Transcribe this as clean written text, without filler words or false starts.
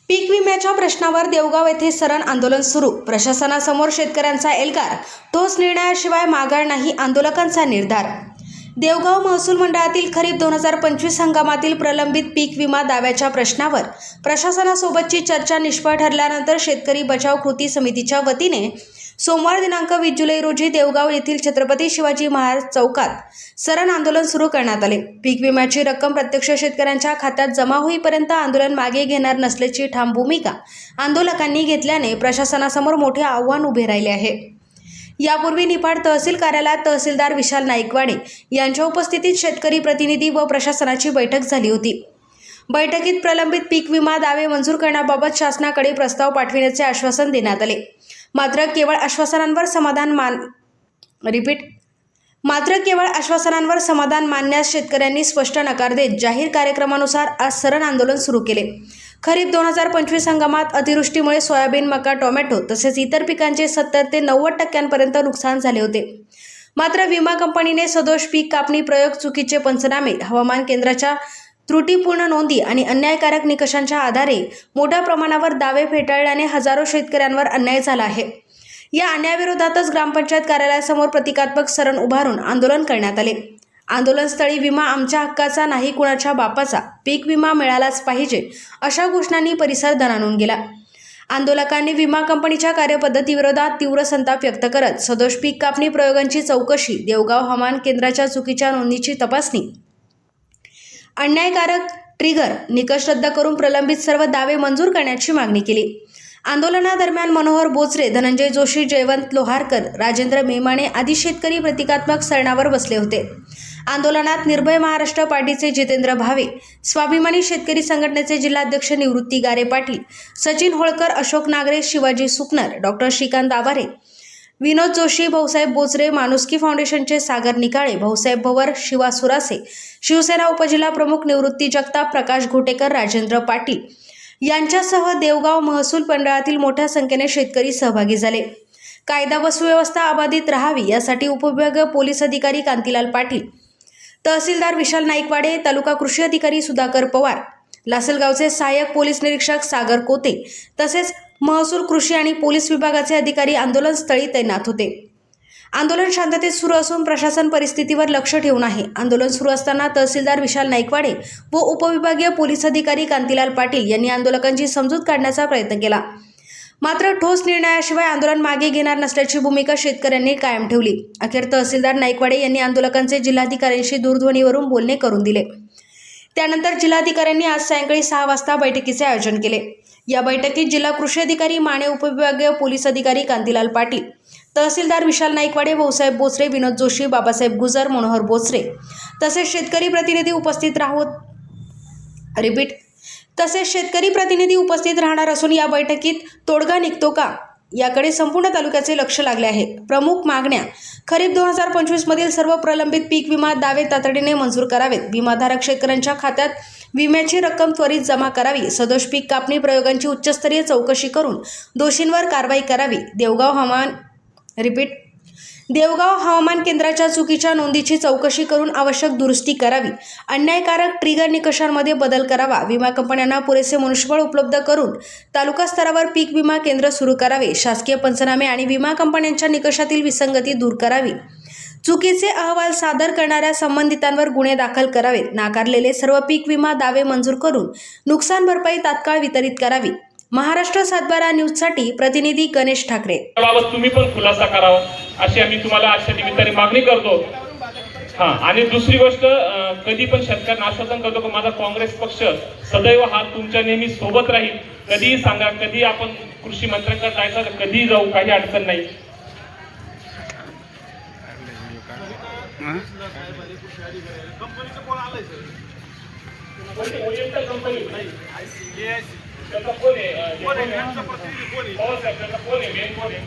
पीक विम्याच्या प्रश्नावर देवगाव येथे सरण आंदोलन सुरू. प्रशासनासमोर शेतकऱ्यांचा एल्गार. ठोस निर्णयाशिवाय माघार नाही, आंदोलकांचा निर्धार. देवगाव महसूल मंडळातील खरीप 2025 हंगामातील प्रलंबित पीक विमा दाव्याच्या प्रश्नावर प्रशासनासोबतची चर्चा निष्फळ ठरल्यानंतर शेतकरी बचाव कृती समितीच्या वतीने सोमवार दिनांक 20 जुलै रोजी देवगाव येथील छत्रपती शिवाजी महाराज चौकात सरण आंदोलन सुरू करण्यात आले. पीक विम्याची रक्कम प्रत्यक्ष शेतकऱ्यांच्या खात्यात जमा होईपर्यंत आंदोलन मागे घेणार नसल्याची ठाम भूमिका आंदोलकांनी घेतल्याने प्रशासनासमोर मोठे आव्हान उभे राहिले आहे. यापूर्वी निफाड तहसील कार्यालयात तहसीलदार विशाल नाईकवाडे यांच्या उपस्थितीत शेतकरी प्रतिनिधी व प्रशासनाची बैठक झाली होती. बैठकीत प्रलंबित पीक विमा दावे मंजूर करण्याबाबत शासनाकडे प्रस्ताव पाठविण्याचे आश्वासन देण्यात आले. मात्र केवळ आश्वासनांवर समाधान मानण्यास शेतकऱ्यांनी स्पष्ट नकार देत जाहीर कार्यक्रमानुसार आज सरण आंदोलन सुरू केले. खरीप 2025 हंगामात अतिवृष्टीमुळे सोयाबीन, मका, टोमॅटो तसेच इतर पिकांचे 70 ते 90% नुकसान झाले होते. मात्र विमा कंपनीने सदोष पीक कापणी प्रयोग, चुकीचे पंचनामे, हवामान केंद्राच्या त्रुटीपूर्ण नोंदी आणि अन्यायकारक निकषांच्या आधारे मोठ्या प्रमाणावर दावे फेटाळल्याने हजारो शेतकऱ्यांवर अन्याय झाला आहे. या अन्यायाविरोधातच ग्रामपंचायत कार्यालयासमोर प्रतिकात्मक सरण उभारून आंदोलन करण्यात आले. आंदोलनस्थळी विमा आमच्या हक्काचा नाही, कुणाच्या बापाचा, पीक विमा मिळालाच पाहिजे अशा घोषणांनी परिसर दणाणून गेला. आंदोलकांनी विमा कंपनीच्या कार्यपद्धतीविरोधात तीव्र संताप व्यक्त करत सदोष पीक कापणी प्रयोगांची चौकशी, देवगाव हवामान केंद्राच्या चुकीच्या नोंदीची तपासणी, अन्यायकारक ट्रिगर निकष रद्द करून प्रलंबित सर्व दावे मंजूर करण्याची मागणी केली. आंदोलनादरम्यान मनोहर बोचरे, धनंजय जोशी, जयवंत लोहारकर, राजेंद्र मेमाणे आदी शेतकरी प्रतिकात्मक सरणावर बसले होते. आंदोलनात निर्भय महाराष्ट्र पार्टीचे जितेंद्र भावे, स्वाभिमानी शेतकरी संघटनेचे जिल्हाध्यक्ष निवृत्ती गारे पाटील, सचिन होळकर, अशोक नागरे, शिवाजी सुकनर, डॉक्टर श्रीकांत दाभारे, विनोद जोशी, भाऊसाहेब बोचरे, माणुसकी फाउंडेशनचे सागर निकाळे, भाऊसाहेब भवर, शिवा सुरासे, शिवसेना उपजिल्हा प्रमुख निवृत्ती जगताप, प्रकाश घोटेकर, राजेंद्र पाटील यांच्यासह देवगाव महसूल मंडळातील मोठ्या संख्येने शेतकरी सहभागी झाले. कायदा व सुव्यवस्था अबाधित राहावी यासाठी उपविभागीय पोलीस अधिकारी कांतीलाल पाटील, तहसीलदार विशाल नाईकवाडे, तालुका कृषी अधिकारी सुधाकर पवार, लासलगावचे सहाय्यक पोलीस निरीक्षक सागर कोते तसेच महसूल, कृषी आणि पोलीस विभागाचे अधिकारी आंदोलनस्थळी तैनात होते. आंदोलन शांततेत सुरू असून प्रशासन परिस्थितीवर लक्ष ठेवून आहे. आंदोलन सुरू असताना तहसीलदार विशाल नाईकवाडे व उपविभागीय पोलीस अधिकारी कांतीलाल पाटील यांनी आंदोलकांची समजूत काढण्याचा प्रयत्न केला. मात्र ठोस निर्णयाशिवाय आंदोलन मागे घेणार नसल्याची भूमिका शेतकऱ्यांनी कायम ठेवली. अखेर तहसीलदार नाईकवाडे यांनी आंदोलकांचे जिल्हाधिकाऱ्यांशी दूरध्वनीवरून बोलणे करून दिले. त्यानंतर जिल्हाधिकाऱ्यांनी आज सायंकाळी 6 वाजता बैठकीचे आयोजन केले. या बैठकीत जिल्हा कृषी अधिकारी माने, उपविभागीय पोलीस अधिकारी कांतीलाल पाटील, तहसीलदार विशाल नाईकवाडे, भाऊसाहेब बोचरे, विनोद जोशी, बाबासाहेब गुजर, मनोहर बोचरे तसेच शेतकरी प्रतिनिधी उपस्थित राहणार असून या बैठकीत तोडगा निघतो का याकडे संपूर्ण तालुक्याचे लक्ष लागले आहे. प्रमुख मागण्या: खरीप 2025 मधील सर्व प्रलंबित पीक विमा दावे तातडीने मंजूर करावेत. विमाधारक शेतकऱ्यांच्या खात्यात विम्याची रक्कम त्वरित जमा करावी. सदोष पीक कापणी प्रयोगांची उच्चस्तरीय चौकशी करून दोषींवर कारवाई करावी. देवगाव हवामान केंद्राच्या चुकीच्या नोंदीची चौकशी करून आवश्यक दुरुस्ती करावी. अन्यायकारक ट्रिगर निकषांमध्ये बदल करावा. विमा कंपन्यांना पुरेसे मनुष्यबळ उपलब्ध करून तालुका स्तरावर पीक विमा केंद्र सुरू करावे. शासकीय पंचनामे आणि विमा कंपन्यांच्या निकषातील विसंगती दूर करावी. चुकीचे अहवाल सादर करणाऱ्या संबंधितांवर गुन्हे दाखल करावेत. नाकारलेले सर्व पीक विमा दावे मंजूर करून नुकसान भरपाई तात्काळ वितरित करावी. महाराष्ट्र 7/12 न्यूजसाठी प्रतिनिधी गणेश ठाकरे. याबाबत तुम्ही पण खुलासा करावा अशी आम्ही तुम्हाला आजच्या निमित्ताने मागणी करतो. आणि दुसरी गोष्ट, कधी पण शेतकऱ्यांना आश्वासन करतो की माझा काँग्रेस पक्ष सदैव हा तुमच्या नेहमी सोबत राहील. कधीही सांगा, कधी आपण कृषी मंत्र्यांकडे जायचं तर कधीही जाऊ, काही अडचण नाही. त्याचा फोन आहे, त्याचा फोन आहे, मेन फोन आहे.